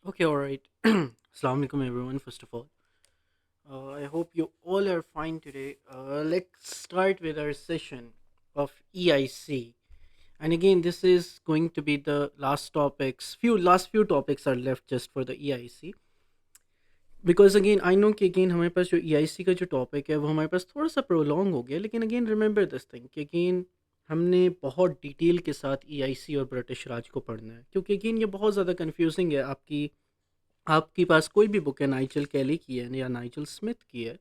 Okay, all right. Assalamu alaikum, everyone. First of all, I hope you all are fine today. Let's start with our session of EIC. And again, this is going to be the last topics. Few topics are left just for the EIC. Because again, I know कि again हमारे पास जो EIC का जो topic है वो हमारे पास थोड़ा सा प्रोलॉन्ग हो गया, लेकिन अगेन रिमेंबर दिस थिंग कि अगेन हमने बहुत डिटेल के साथ EIC और ब्रिटिश राज को पढ़ना है, क्योंकि अगेन ये बहुत ज़्यादा कंफ्यूजिंग है। आपकी आपके पास कोई भी बुक है, नाइजल कैली की है या नाइजल स्मिथ की है,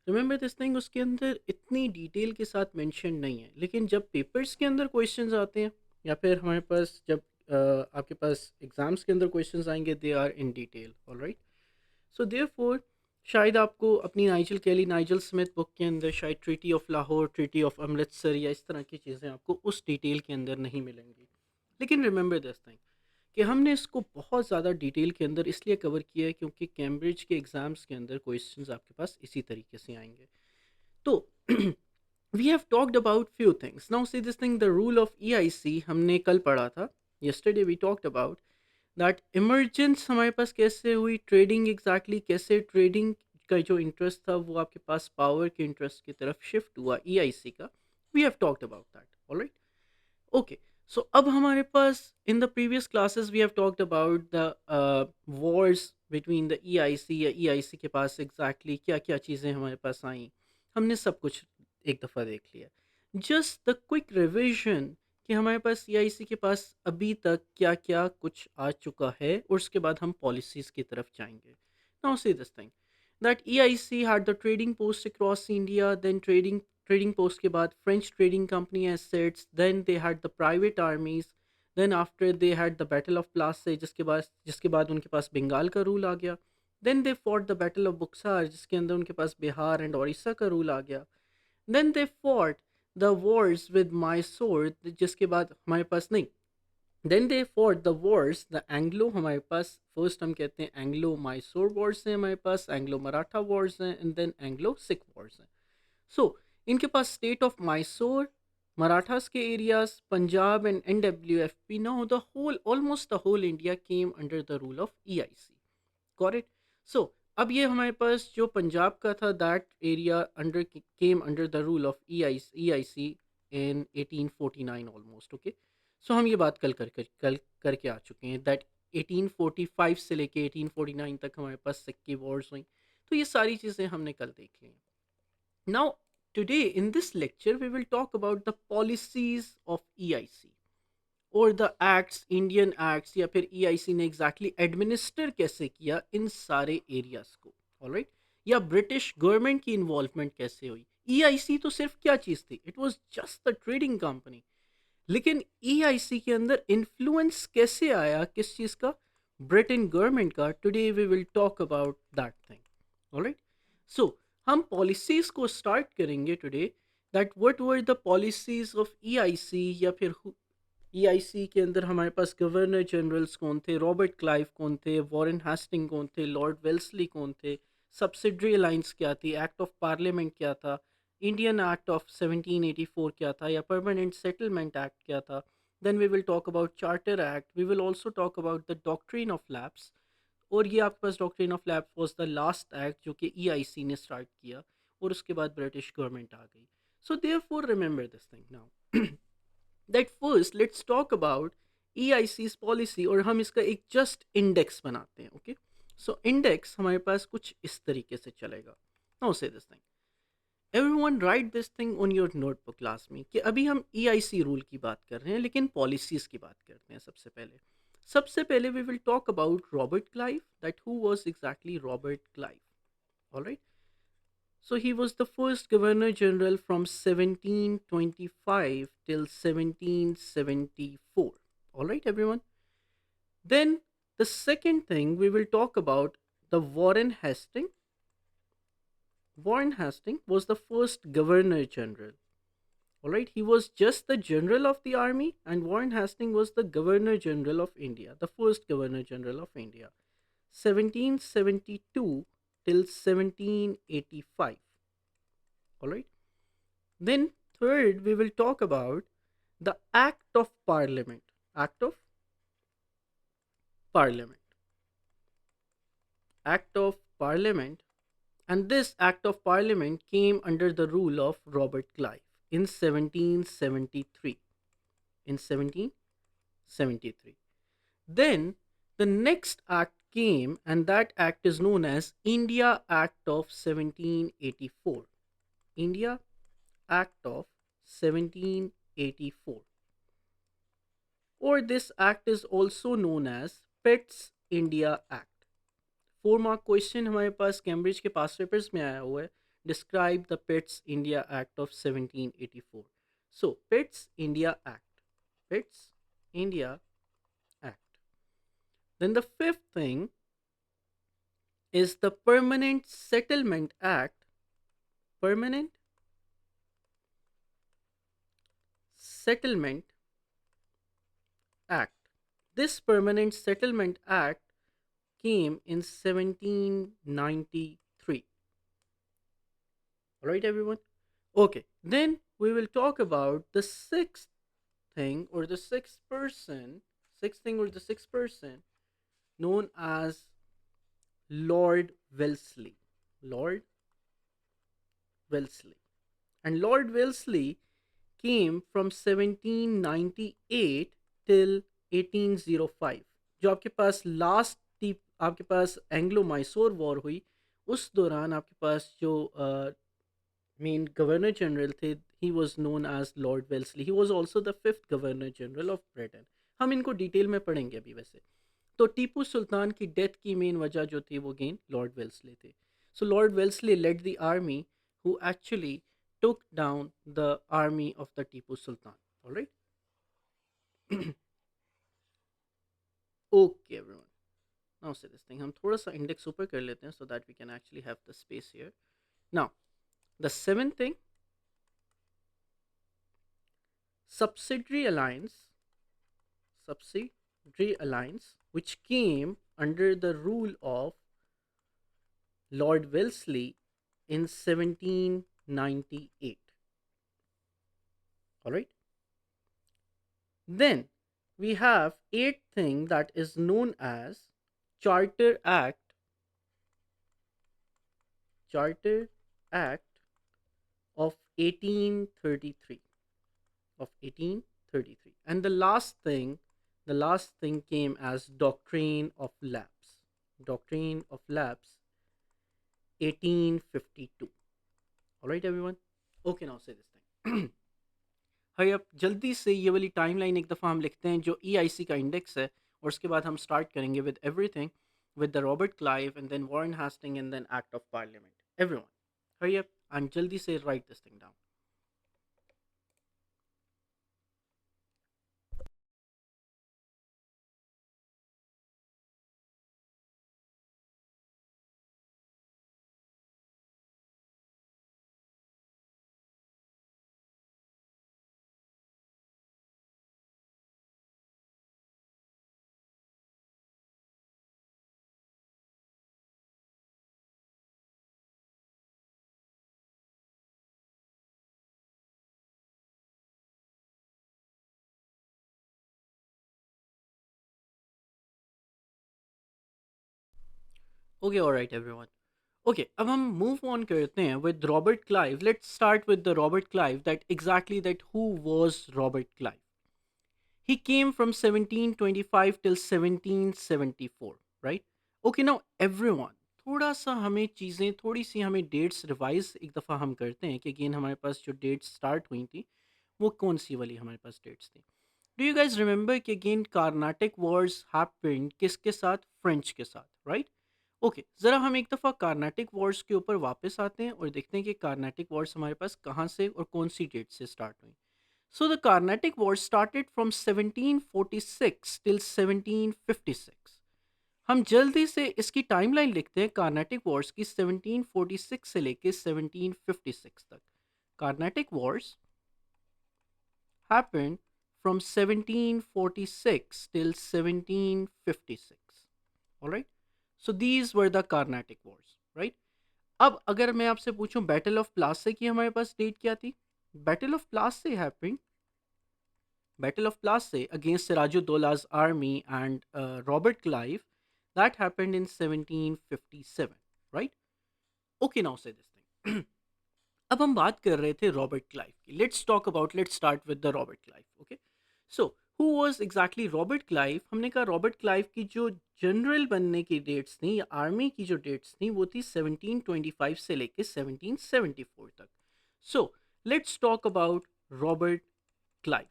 रिमेंबर दिस थिंग, उसके अंदर इतनी डिटेल के साथ मेंशन नहीं है। लेकिन जब पेपर्स के अंदर क्वेश्चंस आते हैं या फिर हमारे पास जब आपके पास एग्जाम्स के अंदर क्वेश्चंस आएंगे, they are in detail. Alright, so therefore शायद आपको अपनी Nigel Kelly Nigel Smith book के अंदर शायद treaty of Lahore, treaty of Amritsar या इस तरह की चीज़ें आपको उस डिटेल के अंदर नहीं मिलेंगी। लेकिन रिमेंबर दिस थिंग कि हमने इसको बहुत ज़्यादा डिटेल के अंदर इसलिए कवर किया है क्योंकि कैम्ब्रिज के एग्ज़ाम्स के अंदर क्वेश्चंस आपके पास इसी तरीके से आएंगे। तो we have talked about few things. Now see this thing, the rule of EIC हमने कल पढ़ा था। Yesterday we talked about that emergence हमारे पास कैसे हुई, ट्रेडिंग एग्जैक्टली कैसे ट्रेडिंग का जो इंटरेस्ट था वो आपके पास पावर के इंटरेस्ट की तरफ शिफ्ट हुआ EIC का। We have talked about that. Alright, okay. So अब हमारे पास in the previous classes we have talked about the wars between the EIC या EIC के पास एग्जैक्टली क्या क्या चीज़ें हमारे पास आई, हमने सब कुछ एक दफ़ा देख लिया। जस्ट द क्विक रिविजन कि हमारे पास EIC के पास अभी तक क्या क्या कुछ आ चुका है, और उसके बाद हम पॉलिसीज़ की तरफ जाएंगे। Now see this thing that EIC had the trading post across India, then trading post के बाद French trading company assets, then they had the private armies, then after they had the battle of Plassey जिसके बाद उनके पास बंगाल का rule आ गया, then they fought the battle of Buxar जिसके अंदर उनके पास बिहार एंड उड़ीसा का रूल आ गया, then they fought the wars with Mysore जिसके बाद हमारे पास नहीं, then therefore the wars the Anglo, हमारे पास फर्स्ट हम कहते हैं एंग्लो माइसोर वॉर्स हैं, हमारे पास एंग्लो मराठा वॉर्स हैं, and then Anglo Sikh wars हैं। सो इनके पास स्टेट ऑफ माइसोर, मराठास के areas, Punjab and NWFP, now the whole almost the whole India came under the rule of EIC। Got it? So अब ये हमारे पास जो पंजाब का था, that area under came under the rule of EIC in 1849 almost. Okay, so हम ये बात कल करके आ चुके हैं दैट 1845 से लेके 1849 तक हमारे पास सिक्की वॉर्स हुई। तो ये सारी चीज़ें हमने कल देख ली हैं। Now today in this lecture we will talk about the policies of EIC और द एक्ट्स, इंडियन एक्ट्स, या फिर EIC ने एग्जैक्टली एडमिनिस्टर कैसे किया इन सारे एरियाज को। ऑलराइट, या ब्रिटिश गवर्नमेंट की इन्वॉल्वमेंट कैसे हुई। EIC तो सिर्फ क्या चीज़ थी, it was just the trading company, लेकिन EIC के अंदर इन्फ्लुएंस कैसे आया किस चीज़ का, ब्रिटेन गवर्नमेंट का। Today we will talk about that thing. Alright, so हम पॉलिसीज को स्टार्ट करेंगे today, that what were the policies of EIC, या फिर EIC के अंदर हमारे पास गवर्नर जनरल्स कौन थे, रॉबर्ट क्लाइव कौन थे, वॉरेन हेस्टिंग कौन थे, लॉर्ड वेल्सली कौन थे, सब्सिडरी अलाइंस क्या थी, एक्ट ऑफ पार्लियामेंट क्या था, इंडियन एक्ट ऑफ 1784 क्या था, या परमानेंट सेटलमेंट एक्ट क्या था। Then we will talk about charter act, we will also talk about the doctrine of lapse, और ये आपके पास doctrine of lapse was the last act जो कि EIC ने स्टार्ट किया, और उसके बाद ब्रिटिश गवर्नमेंट आ गई। So therefore remember this thing now that first let's talk about EIC's policy, और हम इसका एक जस्ट इंडेक्स बनाते हैं। ओके, सो इंडेक्स हमारे पास कुछ इस तरीके से चलेगा। Now say this thing, everyone write this thing on your notebook class में, कि अभी हम EIC रूल की बात कर रहे हैं, लेकिन पॉलिसीज की बात करते हैं। सबसे पहले we will talk about Robert Clive, that who was exactly Robert Clive. Alright, so he was the first Governor General from 1725 till 1774. All right, everyone. Then the second thing we will talk about, the Warren Hastings. Warren Hastings was the first Governor General. All right, he was just the general of the army, and Warren Hastings was the Governor General of India, the first Governor General of India, 1772 till 1785. All right. Then, third, we will talk about the Act of Parliament. Act of Parliament. Act of Parliament, and this Act of Parliament came under the rule of Robert Clive in 1773. In 1773. Then the next act came, and that act is known as India Act of 1784. India Act of 1784. Or this act is also known as Pitt's India Act. 4 mark question हमारे पास Cambridge के पास papers में आया हुआ है. Describe the Pitt's India act of 1784. So Pitt's India act. Pitt's India act. Then the fifth thing is the Permanent Settlement Act. Permanent Settlement Act. This Permanent Settlement Act came in 1793. Alright, everyone? Okay, then we will talk about the sixth thing or the sixth person known as Lord Wellesley. Lord Wellesley. And Lord Wellesley came from 1798 till 1805. जो आपके पास last आपके पास Anglo Mysore war हुई, उस दौरान आपके पास जो main governor general थे, he was known as Lord Wellesley. He was also the fifth governor general of Britain. हम इनको डिटेल में पढ़ेंगे अभी. वैसे तो टीपू सुल्तान की डेथ की मेन वजह जो थी वो गेन लॉर्ड वेल्सली थे. So Lord Wellesley led the army who actually took down the army of the Tipu Sultan. All right. Okay, everyone. Now say this thing. हम थोड़ा सा index ऊपर कर लेते हैं so that we can actually have the space here. Now, the seventh thing, subsidiary alliance, which came under the rule of Lord Wellesley in 1798. All right. Then we have eighth thing that is known as Charter Act. Charter Act of 1833. Of 1833. And the last thing came as Doctrine of Lapse. Doctrine of Lapse 1852. All right, everyone. Okay, now say this thing. हरी अब जल्दी से ये वाली timeline एक दफ़ा हम लिखते हैं जो EIC का इंडेक्स है, और उसके बाद हम स्टार्ट करेंगे with everything, with the Robert Clive and then Warren Hasting and then act of parliament. Everyone hurry up and जल्दी से write this thing down. Okay alright everyone. Okay, अब हम मूव ऑन करते हैं with Robert Clive. Let's start with the Robert Clive. That exactly that who was Robert Clive. He came from 1725 till 1774, right? Okay, now everyone, थोड़ा सा हमें चीज़ें, थोड़ी सी हमें डेट्स रिवाइज एक दफ़ा हम करते हैं कि अगेन हमारे पास जो डेट्स स्टार्ट हुई थी वो कौन सी वाली हमारे पास डेट्स थी. डू यू गाइज रिमेंबर कि अगेन कार्नाटिक वॉर्स हैपेंड किसके साथ? फ्रेंच के साथ, राइट? ओके, ज़रा हम एक दफ़ा कार्नाटिक वॉर्स के ऊपर वापस आते हैं और देखते हैं कि कार्नाटिक वॉर्स हमारे पास कहाँ से और कौन सी डेट से स्टार्ट हुई. So the Carnatic Wars started from 1746 till 1756. हम जल्दी से इसकी टाइमलाइन लिखते हैं कार्नाटिक वॉर्स की 1746 से लेके 1756 तक. Carnatic Wars happened from 1746 till 1756. Alright? So these were the Carnatic Wars, right? अब अगर मैं आपसे पूछूं बैटल ऑफ प्लासे की हमारे पास डेट क्या थी? Battle of Plassey happened Battle of Plassey against Sirajuddaular's army and Robert Clive. That happened in 1757, right? Okay, now say this thing. अब हम बात कर रहे थे रॉबर्ट क्लाइव की. Let's start with the Robert Clive. Okay, so who was exactly Robert Clive? हमने कहा Robert Clive की जो जनरल बनने की डेट्स थी या आर्मी की जो डेट्स थी वो थी 1725 से लेके 1774 तक. So let's talk about Robert Clive.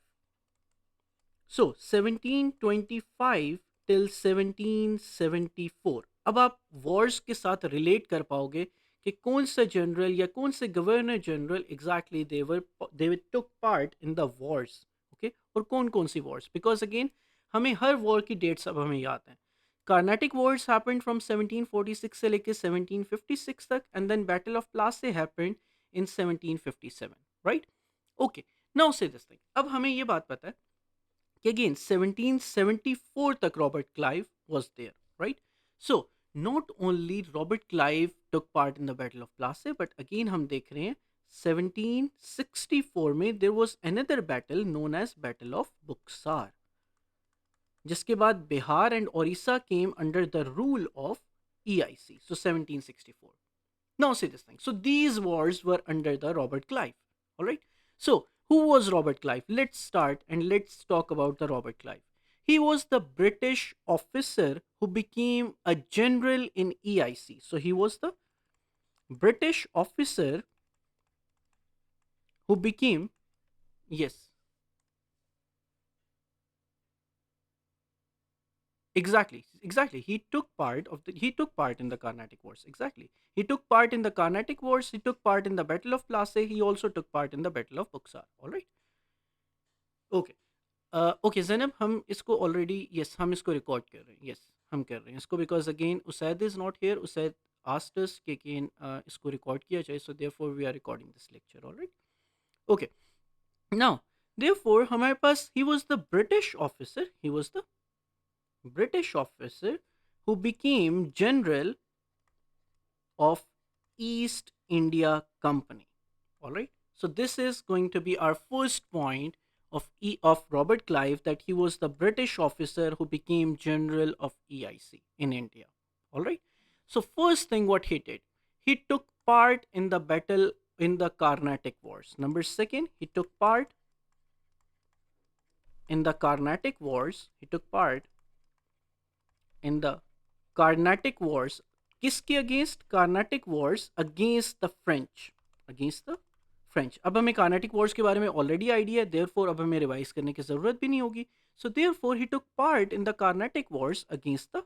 So 1725 till 1774. अब आप वॉर्स के साथ रिलेट कर पाओगे कि कौन सा जनरल या कौन से governor general exactly they took part in the Wars. Okay, और कौन कौन सी वॉर्स, बिकॉज अगेन हमें हर वॉर की डेट्स अब हमें याद हैं. कार्नाटिक वॉर्स हैपेंड फ्रॉम 1746 से लेके 1756 तक, and then battle of Plassey happened in 1757, right? Okay, now say this thing. अब हमें ये बात पता है कि again 1774 तक Robert Clive was there, right? So not only Robert Clive took part in the Battle of Plassey, but again हम देख रहे हैं 1764 में there was another battle known as Battle of Buxar, जिसके बाद Bihar and Odisha came under the rule of EIC. So 1764. Now say this thing. So these wars were under the Robert Clive. All right. So who was Robert Clive? Let's start and let's talk about the Robert Clive. He was the British officer who became a general in EIC. So he was the British officer who became, yes, exactly. He took part in the Carnatic Wars. Exactly. He took part in the Carnatic Wars. He took part in the Battle of Plassey. He also took part in the Battle of Buxar. All right. Okay. Okay Zainab, हम इसको already, yes, हम इसको record कर रहे हैं. Yes, हम कर रहे हैं इसको because again Usaid is not here. Usaid asked us कि अगेन इसको रिकॉर्ड किया जाए, so therefore we are recording this lecture. Alright. Okay, now therefore हमारे पास he was the British officer who became general of East India Company. All right. So this is going to be our first point of Robert Clive, that he was the British officer who became general of EIC in India. All right. So first thing what he did, he took part in the battle in the Carnatic Wars. Number second, he took part in the Carnatic Wars. He took part in the Carnatic Wars. किसके against? Carnatic wars against the French. Against the French. अब हमें Carnatic Wars के बारे में already idea है, therefore अब हमें revise करने की जरूरत भी नहीं होगी. So therefore he took part in the Carnatic wars against the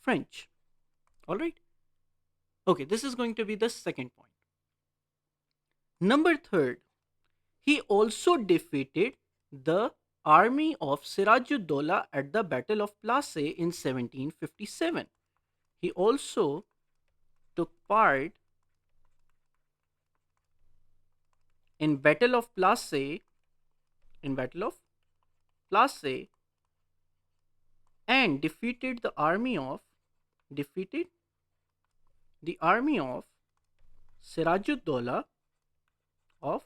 French. Alright. Okay, this is going to be the second point. Number third, he also defeated the army of Sirajuddaulah at the Battle of Plassey in 1757. He also took part in Battle of Plassey, and defeated the army of Sirajuddaulah of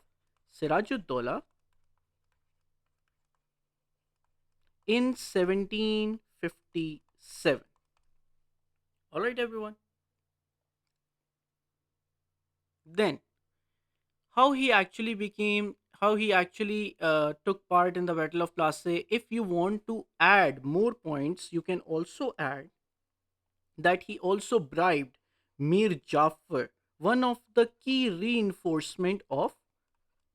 Sirajuddaulah in 1757. All right, everyone. Then how he actually took part in the Battle of Plassey. If you want to add more points, you can also add that he also bribed Mir Jafar, one of the key reinforcement of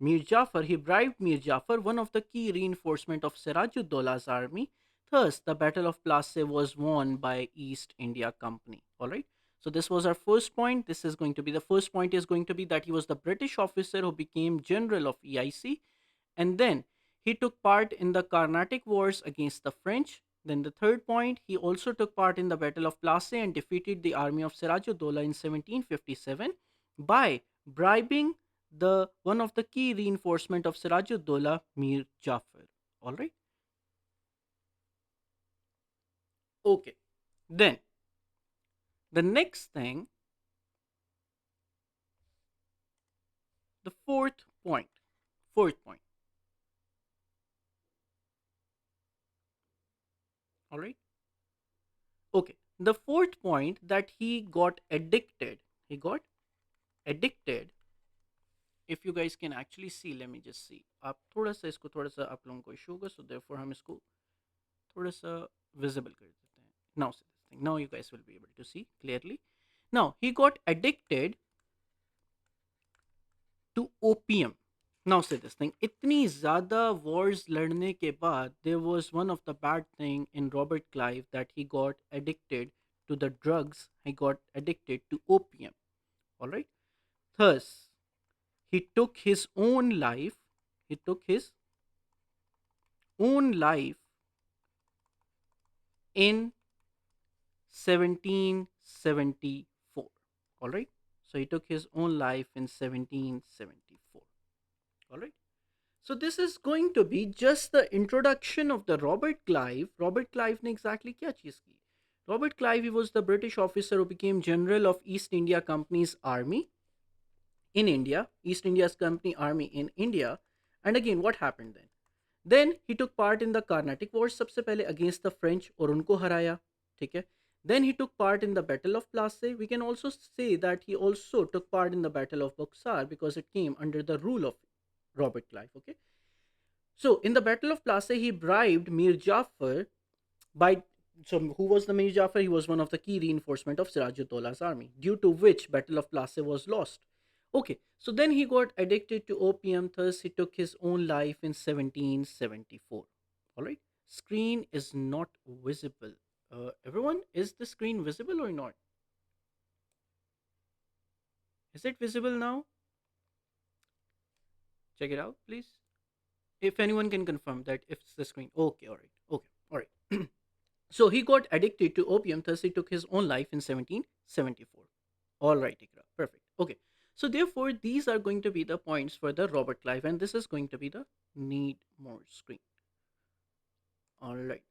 Mir Jafar. He bribed Mir Jafar, one of the key reinforcement of Sirajuddaullah's army. Thus, the Battle of Plassey was won by East India Company. All right. So this was our first point. This is going to be the first point is going to be that he was the British officer who became general of EIC, and then he took part in the Carnatic Wars against the French. Then the third point, he also took part in the Battle of Plassey and defeated the army of Sirajuddaulah in 1757 by bribing the one of the key reinforcement of Sirajuddaulah, Mir Jafar. All right. Okay. Then the next thing, the fourth point. Fourth point. All right. Okay. the fourth point, that he got addicted. He got addicted. If you guys can actually see, let me just see, आप थोड़ा सा इसको, थोड़ा सा आप लोगों को issue होगा, so therefore हम इसको थोड़ा सा visible कर देते हैं. Now see this thing, now you guys will be able to see clearly. Now he got addicted to opium. Now say this thing, इतनी ज़्यादा wars लड़ने के बाद, there was one of the bad thing in Robert Clive, that he got addicted to the drugs, he got addicted to opium. Alright? Thus, he took his own life, he took his own life in 1774. Alright? So he took his own life in 1774. Alright? So this is going to be just the introduction of the Robert Clive. Robert Clive ने exactly क्या चीज़ की? Robert Clive, he was the British officer who became general of East India Company's army in India, East India's Company army in India. And again, what happened then? Then he took part in the Carnatic Wars, सबसे पहले against the French, और उनको हराया. ठीक है? Then he took part in the Battle of Plassey. We can also say that he also took part in the Battle of Buxar, because it came under the rule of Robert Clive. Okay. So in the Battle of Plassey, he bribed Mir Jafar by, so who was the Mir Jafar? He was one of the key reinforcement of Sirajuddaulah's army, due to which Battle of Plassey was lost. Okay, so then he got addicted to opium, thus he took his own life in 1774. All right, screen is not visible. Everyone, is the screen visible or not? Is it visible now? Check it out, please. If anyone can confirm that if it's the screen. Okay, all right. Okay, all right. So he got addicted to opium, thus he took his own life in 1774. All right, Ikra. Perfect. Okay. So therefore, these are going to be the points for the Robert Clive, and this is going to be the need more screen. All right.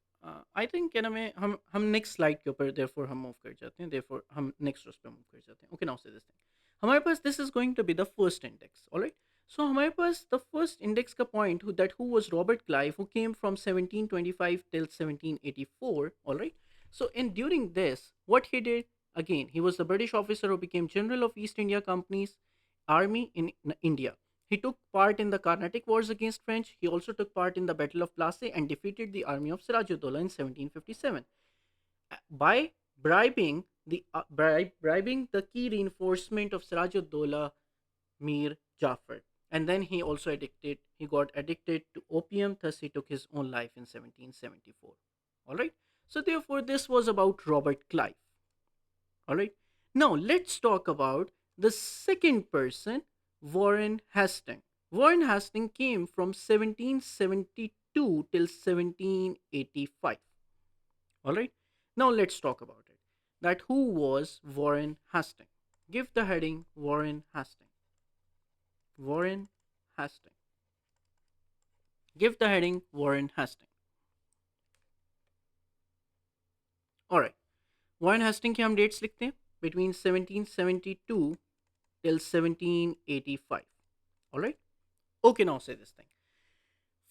I think क्या नाम है, हम next slide के ऊपर therefore हम move कर जाते हैं, therefore हम next rows पे move कर जाते हैं. Okay, now say this thing. हमारे पास, this is going to be the first index. All right. So हमारे पास the first index का point, who was Robert Clive, who came from 1725 till 1784. All right. So in during this, what he did, again, he was the British officer who became general of East India Company's army in India. He took part in the Carnatic Wars against French. He also took part in the Battle of Plassey and defeated the army of Sirajuddaulah in 1757 by bribing the key reinforcement of Sirajuddaulah, Mir Jafar. And then he got addicted to opium, thus he took his own life in 1774. All right. So therefore, this was about Robert Clive. All right. Now let's talk about the second person, Warren Hastings. Warren Hastings came from 1772 till 1785. All right. Now let's talk about it. That who was Warren Hastings? Give the heading Warren Hastings. Warren Hastings. Give the heading Warren Hastings. All right. Warren Hastings की हम dates लिखते हैं between 1772 till 1785. All right. Okay, now say this thing.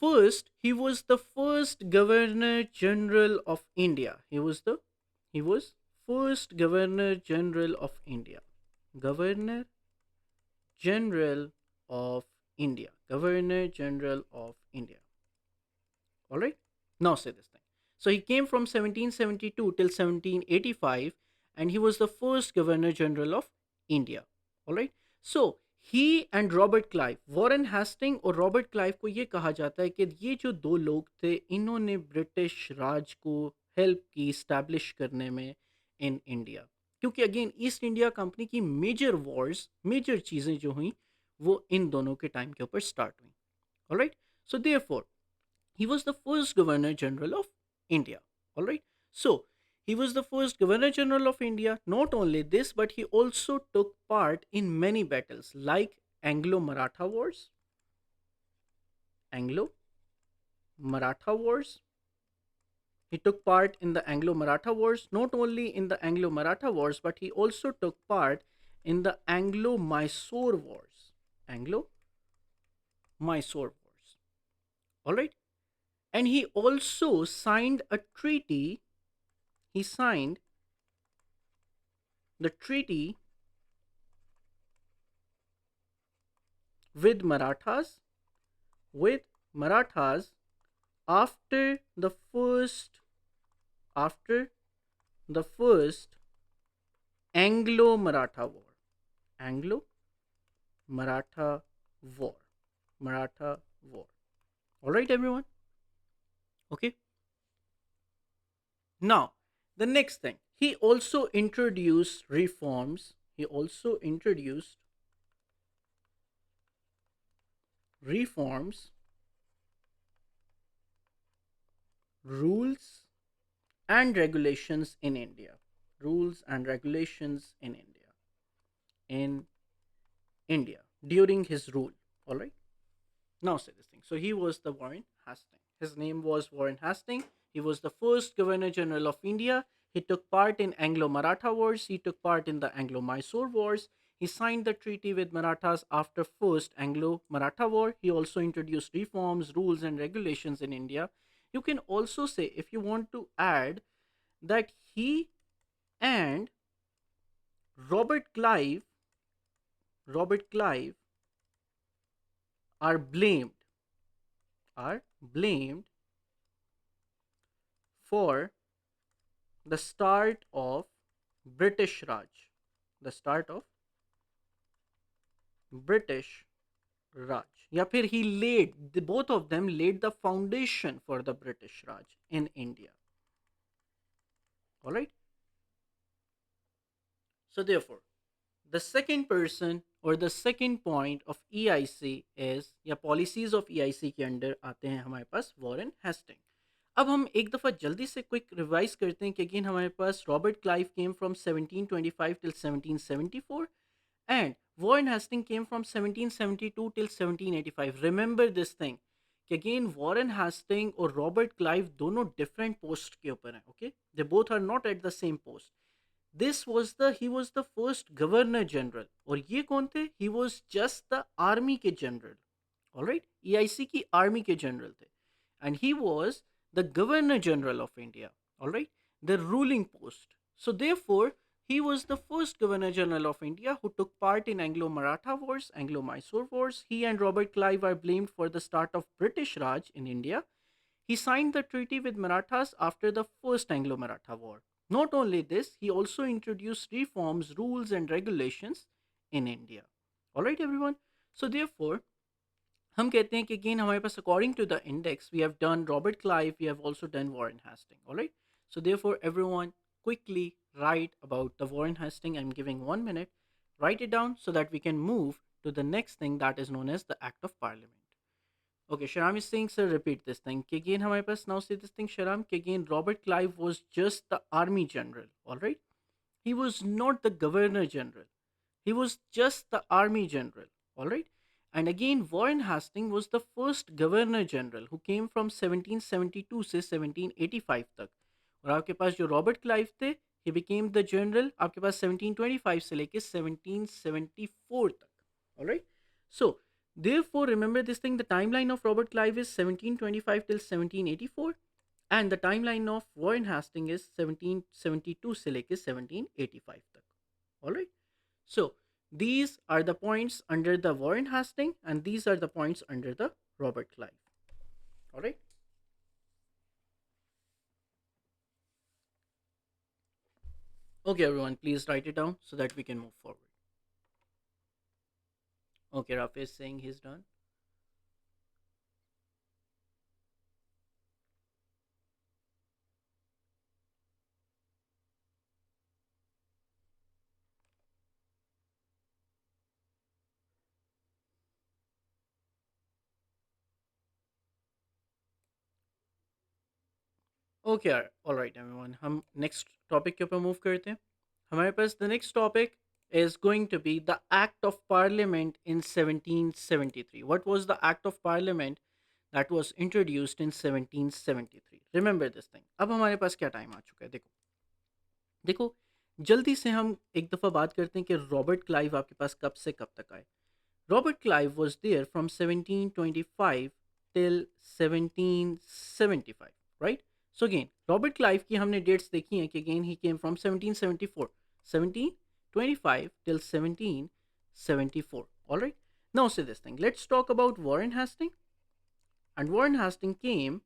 First, he was the first Governor General of India. He was first Governor General of India. Governor General of India. Governor General of India. All right. Now say this thing. So he came from 1772 till 1785, and he was the first Governor General of India. All right. So he and Robert Clive, Warren Hasting और Robert Clive को ये कहा जाता है कि ये जो दो लोग थे, इन्होंने ब्रिटिश राज को हेल्प की इस्टेब्लिश करने में इन इंडिया. क्योंकि अगेन ईस्ट इंडिया कंपनी की मेजर वॉर्स, मेजर चीज़ें जो हुई वो इन दोनों के टाइम के ऊपर स्टार्ट हुई. Alright. So therefore he was the first Governor General of India. All right. So he was the first Governor General of India. Not only this, but he also took part in many battles like Anglo-Maratha Wars. Anglo-Maratha Wars. He took part in the Anglo-Maratha Wars. Not only in the Anglo-Maratha Wars, but he also took part in the Anglo-Mysore Wars. Anglo-Mysore Wars. All right. And he also signed a treaty. He signed the treaty with Marathas, with Marathas after the first after the first Anglo-Maratha War. Anglo-Maratha War. Maratha War. All right, everyone. Okay. Now, the next thing, he also introduced reforms. He also introduced reforms, rules, and regulations in India. Rules and regulations in India. In India during his rule. All right. Now say this thing. So he was the Warren Hastings. His name was Warren Hastings. He was the first Governor General of India. He took part in Anglo-Maratha Wars. He took part in the Anglo-Mysore Wars. He signed the treaty with Marathas after first Anglo-Maratha War. He also introduced reforms, rules, and regulations in India. You can also say, if you want to add, that he and Robert Clive, Robert Clive are blamed, are blamed for the start of British Raj. The start of British Raj. या फिर he laid, both of them laid the foundation for the British Raj in India. Alright? So therefore, the second person or the second point of EIC is, या policies of EIC के under आते हैं हमारे पास Warren Hasting. अब हम एक दफ़ा जल्दी से क्विक रिवाइज करते हैं कि अगेन हमारे पास Robert Clive came from 1725 till 1774 and Warren Hastings came from 1772 till 1785. Remember this thing कि अगेन वॉरेन हेस्टिंग और रॉबर्ट क्लाइव दोनों डिफरेंट पोस्ट के ऊपर हैं. Okay, they both are not at the same post. This was the he was the first governor general, और ये कौन थे? He was just the army के जनरल. ऑलराइट, ईआईसी की आर्मी के जनरल थे, and he was the governor general of India. Alright, the ruling post. So therefore, he was the first Governor General of India who took part in Anglo-Maratha Wars, Anglo-Mysore Wars. He and Robert Clive are blamed for the start of British Raj in India. He signed the treaty with Marathas after the first Anglo-Maratha War. Not only this, he also introduced reforms, rules, and regulations in India. All right, everyone. So therefore, हम कहते हैं कि again हमारे पास according to the index we have done Robert Clive, we have also done Warren Hastings. All right. So therefore, everyone quickly write about the Warren Hastings. I'm giving 1 minute. Write it down so that we can move to the next thing that is known as the Act of Parliament. Okay, Sharam is saying, sir, repeat this thing. कि again हमारे पास now say this thing, Sharam, कि again Robert Clive was just the army general. All right. He was not the governor general. He was just the army general. All right. And again, Warren Hastings was the first governor general who came from 1772 से 1785 तक. और आपके पास जो Robert Clive थे, he became the general आपके पास 1725 से लेके 1774 तक. All right. So therefore, remember this thing. The timeline of Robert Clive is 1725 till 1784. And the timeline of Warren Hastings is 1772 से लेके 1785 तक. All right. So these are the points under the Warren Hastings, and these are the points under the Robert Clive. All right. Okay, everyone, please write it down so that we can move forward. Okay, Rafi is saying he's done. Okay यार, all right everyone, हम next topic के ऊपर move करते हैं. हमारे पास the next topic is going to be the Act of Parliament in 1773. What was the Act of Parliament that was introduced in 1773? Remember this thing. अब हमारे पास क्या टाइम आ चुका है? देखो देखो, जल्दी से हम एक दफ़ा बात करते हैं कि रॉबर्ट क्लाइव आपके पास कब से कब तक आए. Robert Clive was there from 1725 till 1775, right? So again, Robert Clive की हमने dates देखी हैं कि again he came from 1774. 1725 till 1774. All right. Now say this thing. Let's talk about Warren Hastings. And Warren Hastings came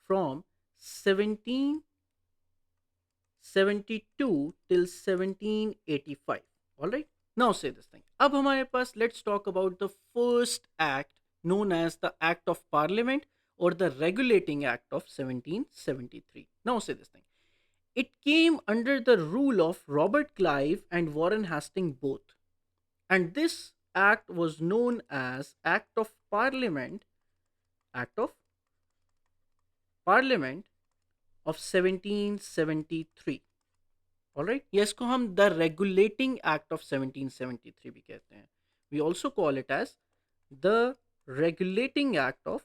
from 1772 till 1785. All right. Now say this thing. अब हमारे पास let's talk about the first act known as the Act of Parliament or the Regulating Act of 1773. Now say this thing. It came under the rule of Robert Clive and Warren Hastings both. And this act was known as Act of Parliament of 1773. All right. या इसको हम the Regulating Act of 1773 भी कहते हैं. We also call it as the Regulating Act of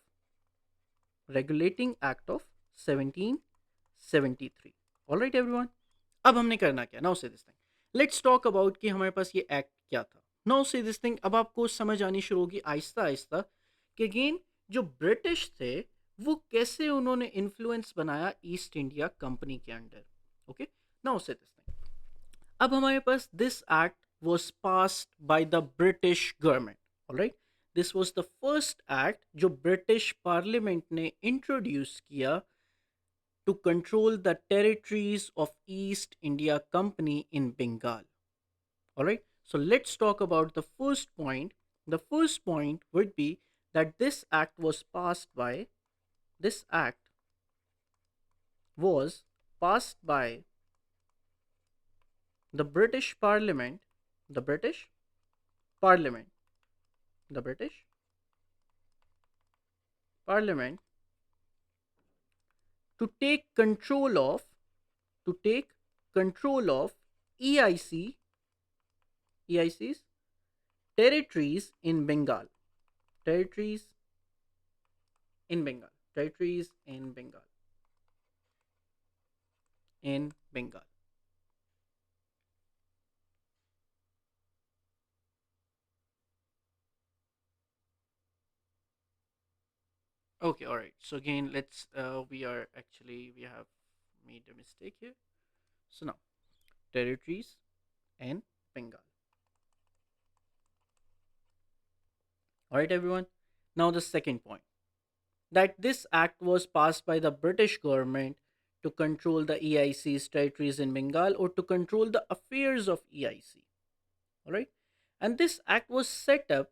1773. All right, everyone. अब हमने करना क्या? Now say this thing. Let's talk about कि हमारे पास ये एक्ट क्या था. Now say this thing. अब आपको समझ आनी शुरू होगी आहिस्ता आहिस्ता कि अगेन जो ब्रिटिश थे वो कैसे उन्होंने इन्फ्लुएंस बनाया ईस्ट इंडिया कंपनी के under. Okay. Now say this thing. अब हमारे पास this act was passed by the British government. Alright. This was the first act जो ब्रिटिश पार्लियामेंट ने इंट्रोड्यूस किया to control the territories of East India Company in Bengal. All right. So let's talk about the first point. The first point would be that this act was passed by the British Parliament, the British Parliament, the British Parliament to take control of EIC's territories in Bengal. Territories in Bengal. Territories in Bengal. In Bengal. Okay, all right. So again, we have made a mistake here. So now, territories and Bengal. All right, everyone. Now the second point, that this act was passed by the British government to control the EIC's territories in Bengal or to control the affairs of EIC. All right. And this act set up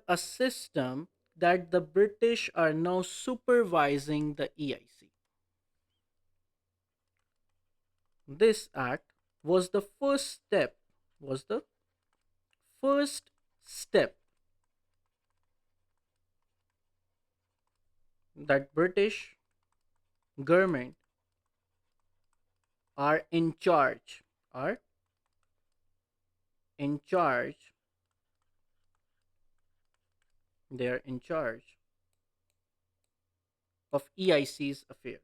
a system that the British are now supervising the EIC. This act was the first step that British government are in charge they are in charge of EIC's affairs.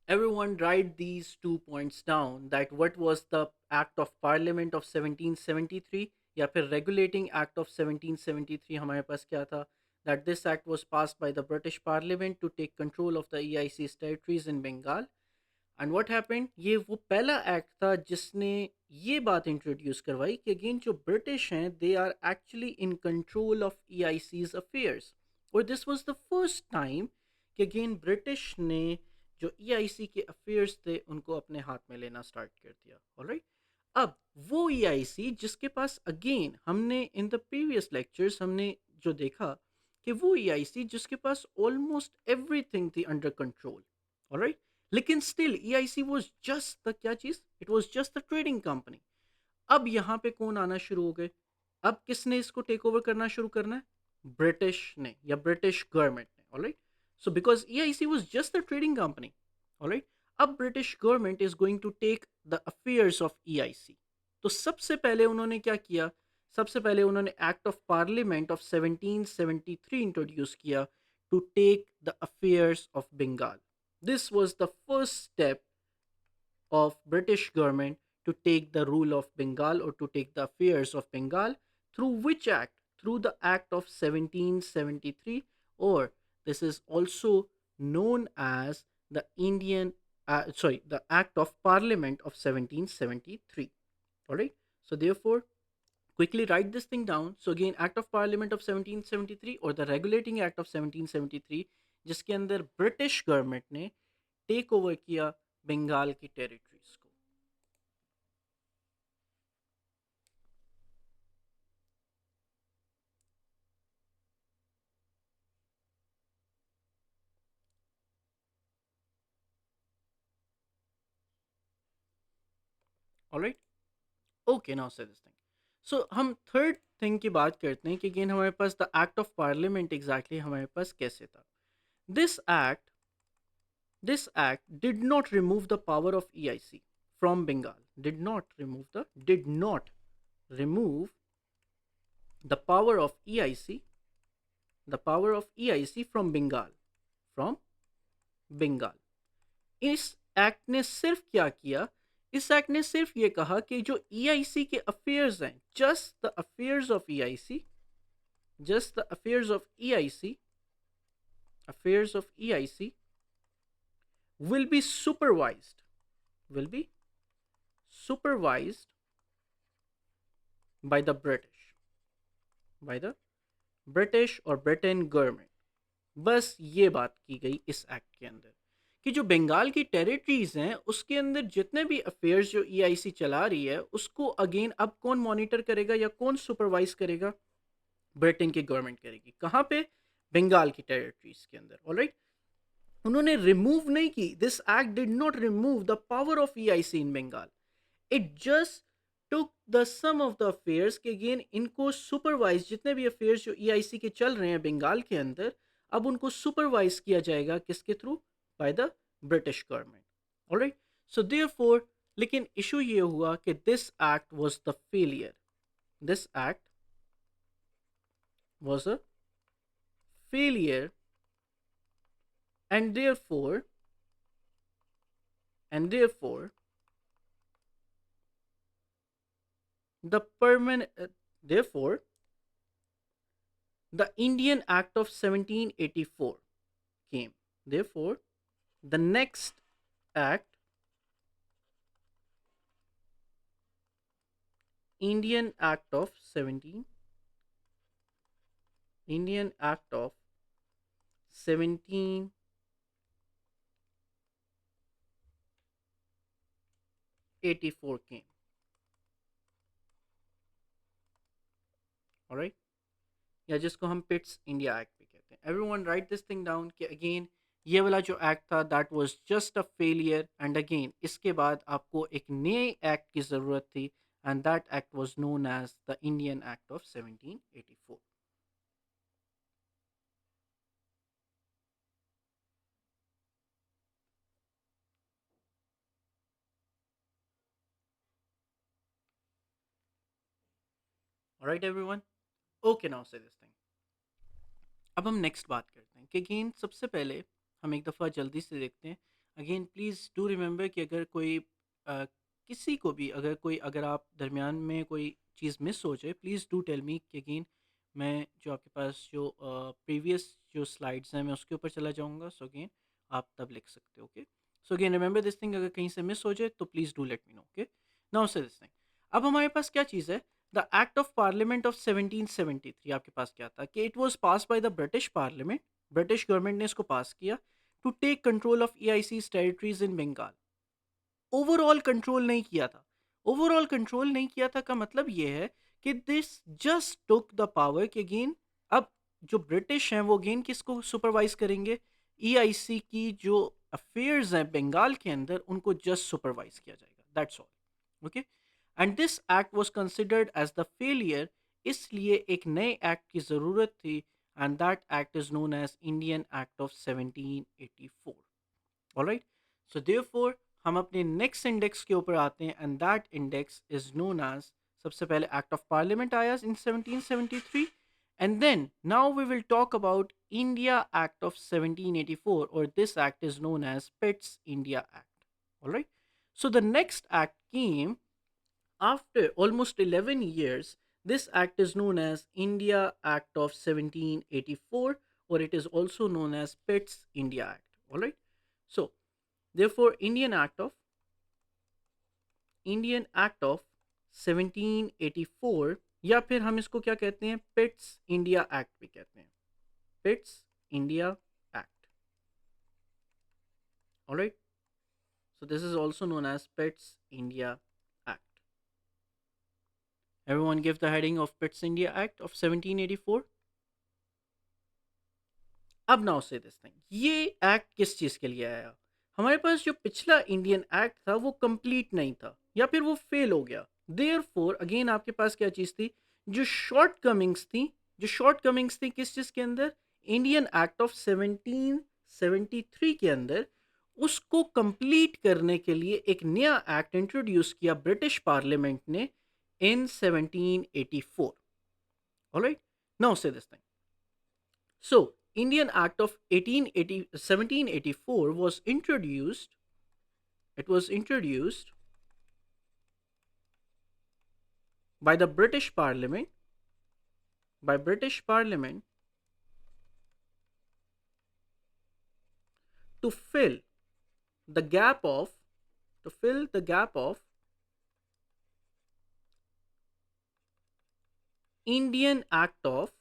Everyone write these 2 points down, that what was the Act of Parliament of 1773 या फिर Regulating Act of 1773 हमारे पास क्या था, that this act was passed by the British Parliament to take control of the EIC's territories in Bengal. And what happened, ये वो पहला act था जिसने ये बात इंट्रोड्यूस करवाई कि अगेन जो ब्रिटिश हैं they are actually in control of EIC's affairs. और this was the first time कि अगेन ब्रिटिश ने जो EIC के अफेयर्स थे उनको अपने हाथ में लेना स्टार्ट कर दिया. ऑलराइट. अब वो EIC जिसके पास अगेन हमने इन द प्रीवियस लेक्चर्स हमने जो देखा कि वो EIC जिसके पास ऑलमोस्ट एवरीथिंग थी अंडर कंट्रोल. ऑलराइट. लेकिन still EIC was just the क्या चीज, it was just the trading company. अब यहाँ पे कौन आना शुरू हो गए, अब किसने इसको टेक ओवर करना शुरू करना है, ब्रिटिश ने या ब्रिटिश गवर्नमेंट ने. Alright. So because EIC was just the trading company. Alright. अब British government is going to take the affairs of EIC. तो सबसे पहले उन्होंने क्या किया, सबसे पहले उन्होंने act of parliament of 1773 introduce किया to take the affairs of Bengal. This was the first step of British government to take the rule of Bengal or to take the affairs of Bengal, through which act, through the Act of 1773, or this is also known as the the Act of Parliament of 1773. All right. So therefore, quickly write this thing down. So again, Act of Parliament of 1773 और the Regulating Act of 1773, जिसके अंदर British government ने take over किया बंगाल की territories को. Alright. Okay, now say this thing. सो हम third thing की बात करते हैं कि अगेन हमारे पास the act of parliament exactly हमारे पास कैसे था. This act This act did not remove the power of EIC from Bengal. Did not remove the power of EIC from Bengal. इस एक्ट ने सिर्फ क्या किया? इस एक्ट ने सिर्फ ये कहा कि जो EIC के अफेयर्स हैं, affairs of EIC will be supervised will be supervised by the British और ब्रिटेन गवर्नमेंट. बस ये बात की गई इस एक्ट के अंदर कि जो बंगाल की टेरिटरीज हैं उसके अंदर जितने भी अफेयर्स जो EIC चला रही है उसको अगेन अब कौन मॉनिटर करेगा या कौन सुपरवाइज करेगा? ब्रिटेन की गवर्नमेंट करेगी. कहाँ पे? बंगाल की टेरिटरीज के अंदर. ऑलराइट. उन्होंने रिमूव नहीं की. This act did not remove the power of EIC in Bengal. It just took the some of the affairs के अगेन इनको सुपरवाइज, जितने भी अफेयर्स जो EIC के चल रहे हैं बंगाल के अंदर, अब उनको सुपरवाइज किया जाएगा किसके through? Bye the British government. Alright. So therefore लेकिन इशू ये हुआ कि this act was the failure. This act was a failure and therefore the permanent therefore the Indian Act of 1784 came. Therefore the next act, Indian Act of 1784 came. All right. या जिसको हम पिट्स India act भी कहते हैं. Everyone write this thing down कि again ये वाला जो एक्ट था that was just a failure, and again इसके बाद आपको एक नए एक्ट की ज़रूरत थी, and that act was known as the Indian act of 1784. Alright everyone. Okay, now say this thing. अब हम नेक्स्ट बात करते हैं कि अगेन सबसे पहले हम एक दफ़ा जल्दी से देखते हैं. अगेन प्लीज़ डू रिमेंबर कि अगर कोई किसी को भी अगर आप दरमियान में कोई चीज़ मिस हो जाए, प्लीज़ डू टेल मी कि अगेन मैं जो आपके पास जो प्रीवियस जो स्लाइड्स हैं मैं उसके ऊपर चला जाऊंगा. सो अगेन आप तब लिख सकते हो. Okay. So again remember this thing, अगर कहीं से मिस हो जाए तो please do let me know. Okay. Now say this thing. अब हमारे पास क्या चीज़ है? The act of parliament of 1773 आपके पास क्या था कि it was pass by the British parliament. British government ने इसको पास किया to take control of EIC territories in Bengal. Overall control नहीं किया था. ओवरऑल कंट्रोल नहीं किया था का मतलब ये है कि this just took the power कि अगेन अब जो ब्रिटिश हैं वो अगेन किसको सुपरवाइज करेंगे? EIC की जो अफेयर्स हैं बंगाल के अंदर उनको जस्ट सुपरवाइज किया जाएगा. That's all. Okay. And this act was considered as the failure. इसलिए एक नए एक्ट की ज़रूरत थी, and that act is known as Indian act of 1784. Alright. So therefore हम अपने नेक्स्ट इंडेक्स के ऊपर आते हैं, and that index is known as, सबसे पहले एक्ट ऑफ पार्लियामेंट आया in 1773, and then now we will talk about India act of 1784, और this act is known as Pitt's India act. Alright. So the next act came after almost 11 years. This act is known as India Act of 1784, or it is also known as Pitt's India Act. All right. So, therefore, Indian Act of 1784, या फिर हम इसको क्या कहते हैं, पिट्स India act भी कहते हैं, पिट्स India act. Alright. So this is also known as Pitt's India Act. Everyone give the heading of Pitt's India Act of 1784. अब नाउ से दिस थिंग, ये एक्ट किस चीज के लिए आया? हमारे पास जो पिछला इंडियन एक्ट था वो कंप्लीट नहीं था, या फिर वो फेल हो गया. देयरफॉर अगेन आपके पास क्या चीज थी, जो शॉर्ट कमिंग्स थी किस चीज के अंदर, इंडियन एक्ट ऑफ 1773 के अंदर, उसको कंप्लीट करने के लिए एक नया एक्ट इंट्रोड्यूस किया ब्रिटिश पार्लियामेंट ने इन 1784. Alright. Now say this thing. So, Indian Act of 1784 was introduced. It was introduced by the British Parliament, by British Parliament, to fill the gap of to fill the gap of Indian Act of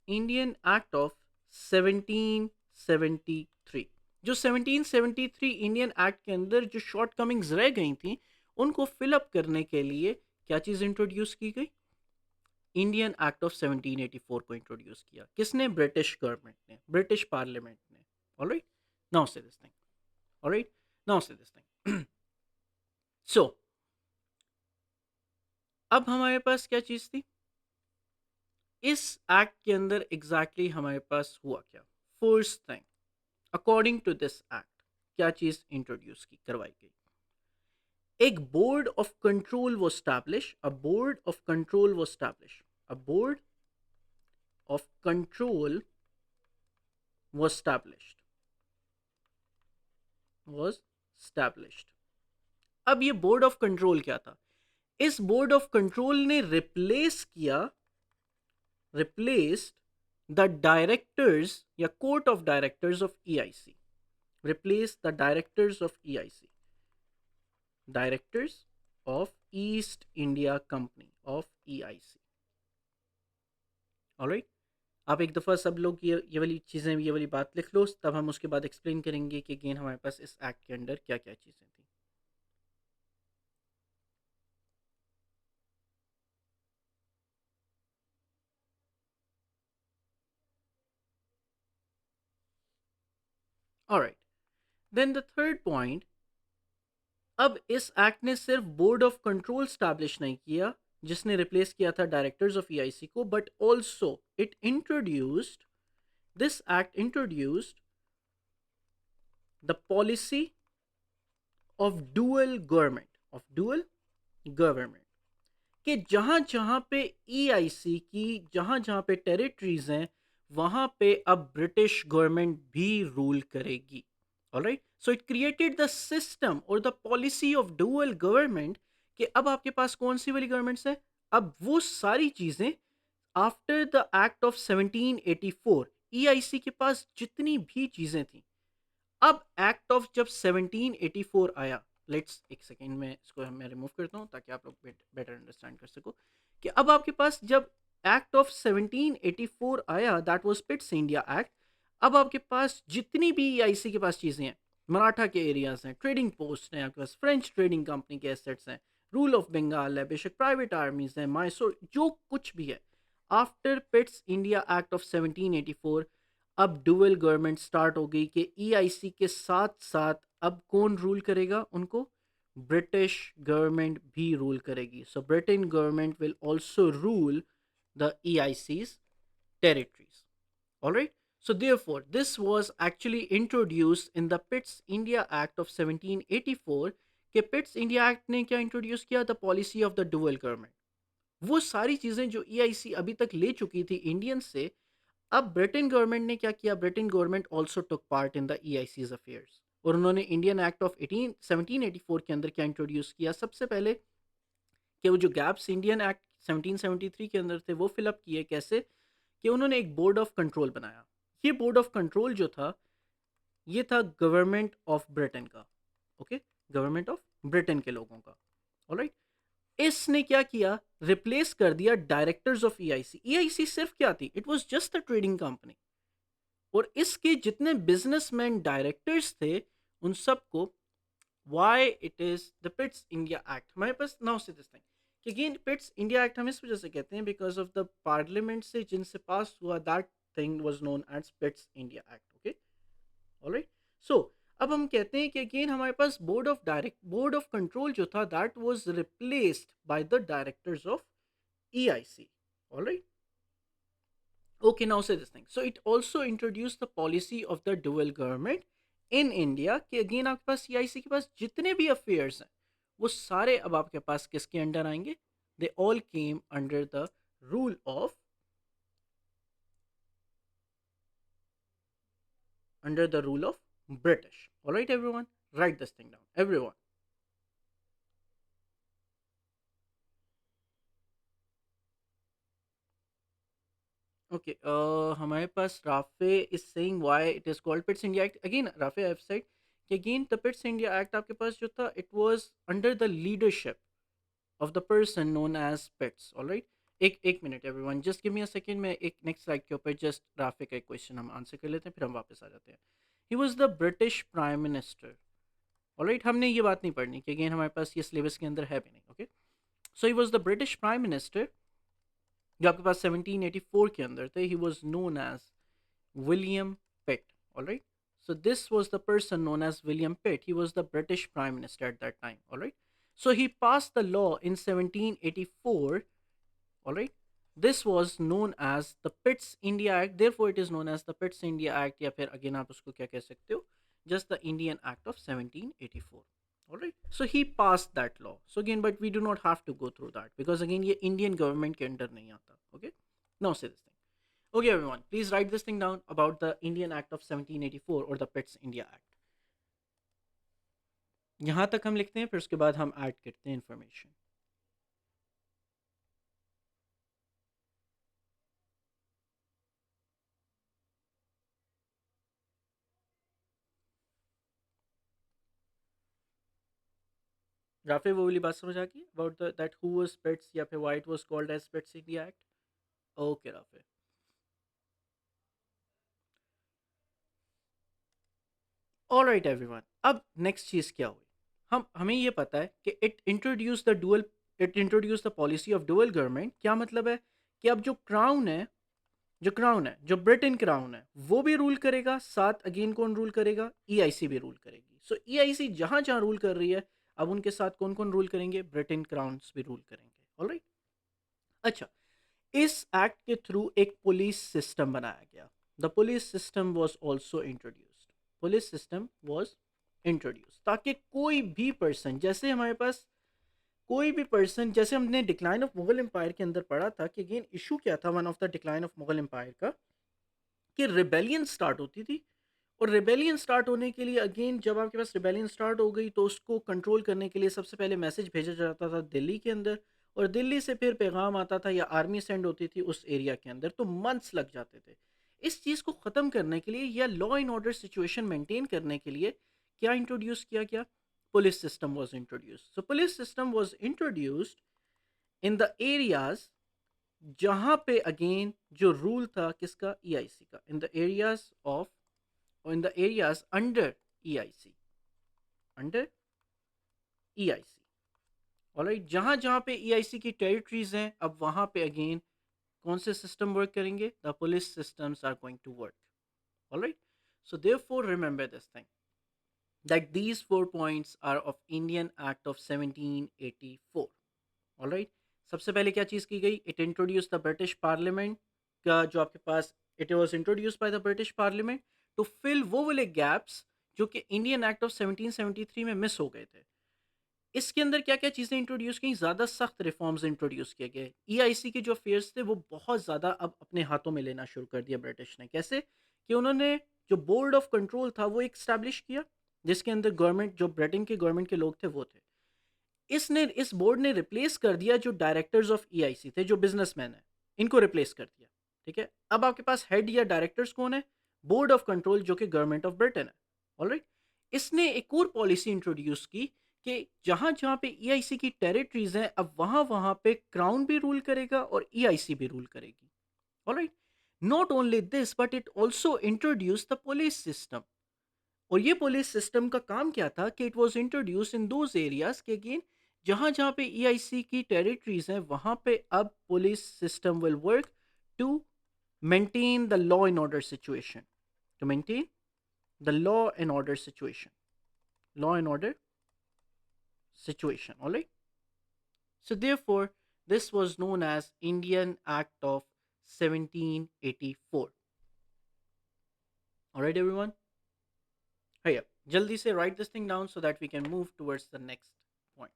Indian Act of 1773. जो 1773 Indian act के अंदर जो short Cummings रह गई थी, उनको fill up करने के लिए क्या चीज इंट्रोड्यूस की गई, इंडियन एक्ट ऑफ 1784 को इंट्रोड्यूस किया. किसने? ब्रिटिश गवर्नमेंट ने, ब्रिटिश पार्लियामेंट ने. Alright. Now say this thing. Alright. Now say this thing. सो अब हमारे पास क्या चीज थी इस एक्ट के अंदर, एग्जैक्टली हमारे पास हुआ क्या? First thing, according to this act क्या चीज इंट्रोड्यूस की करवाई गई, एक बोर्ड ऑफ कंट्रोल वो established, a board of control वो established, a board of control was established was established. अब ये बोर्ड ऑफ कंट्रोल क्या था? इस बोर्ड ऑफ कंट्रोल ने रिप्लेस्ड द डायरेक्टर्स या court of directors of EIC, replace the directors of EIC, directors of East India company of EIC. Alright. आप एक दफ़ा सब लोग ये वाली चीज़ें, ये वाली बात लिख लो, तब हम उसके बाद एक्सप्लेन करेंगे कि अगेन हमारे पास इस एक्ट के अंदर क्या क्या चीज़ें थी. Alright. Then the third point, अब इस एक्ट ने सिर्फ बोर्ड ऑफ कंट्रोल स्टैब्लिश नहीं किया जिसने रिप्लेस किया था डायरेक्टर्स ऑफ ईआईसी को, but also it introduced, this act introduced the policy of dual government, कि जहां जहां पे ईआईसी की जहां जहां पे टेरिटरीज हैं, वहां पे अब ब्रिटिश गवर्नमेंट भी रूल करेगी. Alright. So it created the system और the policy of dual government, कि अब आपके पास कौन सी वाली गवर्नमेंट्स है, अब वो सारी चीजें after the act of 1784 EIC के पास जितनी भी चीजें थी, अब एक्ट ऑफ जब 1784 आया, लेट्स एक सेकेंड में इसको मैं रिमूव करता हूँ ताकि आप लोग बेटर अंडरस्टैंड कर सको, कि अब आपके पास जब एक्ट ऑफ 1784 आया, दैट वाज पिट्स इंडिया एक्ट, अब आपके पास जितनी भी ईआईसी के पास चीज़ें हैं, मराठा के एरियाज हैं, ट्रेडिंग पोस्ट हैं, आपके पास फ्रेंच ट्रेडिंग कंपनी के एसेट्स हैं, रूल ऑफ बंगाल है, बेशक प्राइवेट आर्मीज हैं, मैसूर, जो कुछ भी है, आफ्टर पिट्स इंडिया एक्ट ऑफ 1784 अब डुअल गवर्नमेंट स्टार्ट हो गई, कि ईआईसी के साथ साथ अब कौन रूल करेगा उनको, ब्रिटिश गवर्नमेंट भी रूल करेगी. So Britain government will also rule the EIC's territories. All right. So therefore, this was actually introduced in the Pitt's India Act of 1784. कि पिट्स इंडिया एक्ट ने क्या इंट्रोड्यूस किया, the policy of the dual government. वो सारी चीजें जो EIC अभी तक ले चुकी थी इंडियन से, अब ब्रिटेन गवर्नमेंट ने क्या किया, Britain government also took part in the EIC's affairs, और उन्होंने इंडियन एक्ट ऑफ 1784 के अंदर क्या इंट्रोड्यूस किया, सबसे पहले कि वो जो गैप्स इंडियन एक्ट 1773 के अंदर थे वो फिलअप किए। कैसे? कि उन्होंने एक बोर्ड ऑफ कंट्रोल बनाया। ये बोर्ड ऑफ कंट्रोल जो था, ये था गवर्नमेंट ऑफ ब्रिटेन का। ओके, गवर्नमेंट ऑफ ब्रिटेन के लोगों का। ऑलराइट, इसने क्या किया? रिप्लेस कर दिया डायरेक्टर्स ऑफ ईआईसी। ईआईसी सिर्फ क्या थी? It was just a trading company. और इसके जितने बिजनेसमैन डायरेक्टर्स थे, उन सबको, why it is the Pitt's India act, हमारे पास नाउ से दिस थिंग कि अगेन पिट्स इंडिया एक्ट हम इस वजह से कहते हैं बिकॉज ऑफ द पार्लियामेंट से जिनसे पास हुआ, that thing was known as Pitt's India act. Okay, alright. So अब हम कहते हैं कि अगेन हमारे पास बोर्ड ऑफ कंट्रोल जो था, that was replaced by the directors of EIC. Alright, okay, now say this thing. So it also introduced the policy of the dual government in India कि again आपके पास CIC के पास जितने भी affairs हैं, वो सारे अब आपके पास किसके अंडर आएंगे? They all came under the rule of British. All right, everyone, write this thing down, everyone. Okay, हमारे पास Rafay is saying why it is called Pitt's India act. Again Rafay I have said कि again the Pitt's India act आपके पास जो था, it was under the leadership of the person known as Pitts. All right, एक मिनट everyone, just give me a second. मैं एक next slide के ऊपर जस्ट राफे का एक क्वेश्चन हम आंसर कर लेते हैं, फिर हम वापस आ जाते हैं। ही was the British prime minister. Alright, हमने ये बात नहीं पढ़नी कि अगेन हमारे पास ये सिलेबस के अंदर है भी नहीं। Okay, so he was the British prime minister जो आपके पास 1784 के अंदर थे। He was known as William Pitt. Alright, so this was the person known as William Pitt. He was the British Prime Minister at that time. All right. So he passed the law in 1784. All right. This was known as the Pitt's India Act. Therefore, it is known as the Pitt's India Act. या फिर again आप उसको क्या कह सकते हो? Just the Indian Act of 1784. All right. So he passed that law. So again, but we do not have to go through that because again ये Indian government के अंडर नहीं आता. Okay. Now say this thing. Okay, everyone, please write this thing down about the Indian Act of 1784 or the Pitt's India Act. यहाँ तक हम लिखते हैं, फिर उसके बाद हम ऐड करते हैं इंफॉर्मेशन। राफे वो वाली बात समझ आ गई about that who was Pitt's या फिर why it was called as Pitt's India act? Okay Rafay. Alright everyone, अब नेक्स्ट चीज़ क्या हुई? हमें ये पता है कि it introduce the policy of dual government. क्या मतलब है? कि अब जो ब्रिटेन क्राउन है वो भी रूल करेगा, साथ अगेन कौन रूल करेगा? ईआईसी भी रूल करेगी। सो ईआईसी जहां जहां रूल कर रही है, अब उनके साथ कौन कौन रूल करेंगे? ब्रिटेन क्राउन्स भी रूल करेंगे। ऑलराइट, अच्छा, इस एक्ट के थ्रू एक पुलिस सिस्टम बनाया गया। The police system was also introduced. Police system was introduce ताकि कोई भी पर्सन, जैसे हमारे पास कोई भी पर्सन, जैसे हमने डिक्लाइन ऑफ मुगल एम्पायर के अंदर पढ़ा था कि अगेन इशू क्या था, one of the decline of Mughal empire का, कि रिबेलियन स्टार्ट होती थी। और रिबेलियन स्टार्ट होने के लिए अगेन जब आपके पास रिबेलियन स्टार्ट हो गई तो उसको कंट्रोल करने के लिए सबसे पहले मैसेज भेजा जाता था दिल्ली के अंदर, और दिल्ली से फिर पैगाम आता था या आर्मी सेंड होती थी उस एरिया के अंदर, तो मंथ्स लग जाते थे। इस चीज़ को ख़त्म करने के लिए या law and order situation maintain करने के लिए क्या इंट्रोड्यूस किया गया? Police system was introduce. So police system was introduced in the areas जहां पे अगेन जो रूल था किसका? ईआईसी का। In the areas of, or in the areas under EIC, under EIC। Alright, जहां जहां पे EIC की टेरिटरीज हैं, अब वहां पे अगेन कौन से सिस्टम वर्क करेंगे? The police systems are going to work. Alright, so therefore remember this thing that these 4 points are of Indian Act of 1784। Alright, सबसे पहले क्या चीज़ की गई? It introduce the British parliament का, जो आपके पास it was introduce by the British parliament to fill वो वाले गैप्स जो कि इंडियन एक्ट ऑफ 1773 में मिस हो गए थे। इसके अंदर क्या क्या चीज़ें इंट्रोड्यूस की? ज़्यादा सख्त रिफॉर्म्स इंट्रोड्यूस किए गए। ईआईसी के जो अफेयर्स थे वो बहुत ज़्यादा अब अपने हाथों में लेना शुरू कर दिया ब्रिटिश ने। कैसे? कि उन्होंने जो बोर्ड ऑफ कंट्रोल था वो एक स्टैब्लिश किया, जिसके अंदर गवर्नमेंट, जो ब्रिटेन के गवर्नमेंट के लोग थे वो थे। इस बोर्ड ने रिप्लेस कर दिया जो डायरेक्टर्स ऑफ ईआईसी थे, जो बिजनेसमैन है, इनको रिप्लेस कर दिया। ठीक है, अब आपके पास हेड या डायरेक्टर्स कौन है? बोर्ड ऑफ कंट्रोल, जो कि गवर्नमेंट ऑफ ब्रिटेन है। ऑलराइट, इसने एक और पॉलिसी इंट्रोड्यूस की कि जहां जहां पे ईआईसी की टेरिटरीज हैं, अब वहां वहां पे क्राउन भी रूल करेगा और ईआईसी भी रूल करेगी। Alright, not only this but it also introduce the police system. और ये पुलिस सिस्टम का काम क्या था कि it was introduce in those areas के अगेन जहां जहां पे ईआईसी की टेरिटरीज हैं, वहां पे अब police system will work to maintain the law and order situation, to maintain the law and order situation. All right, so therefore this was known as Indian Act of 1784. All right, everyone, hey up, jaldi se write this thing down so that we can move towards the next point.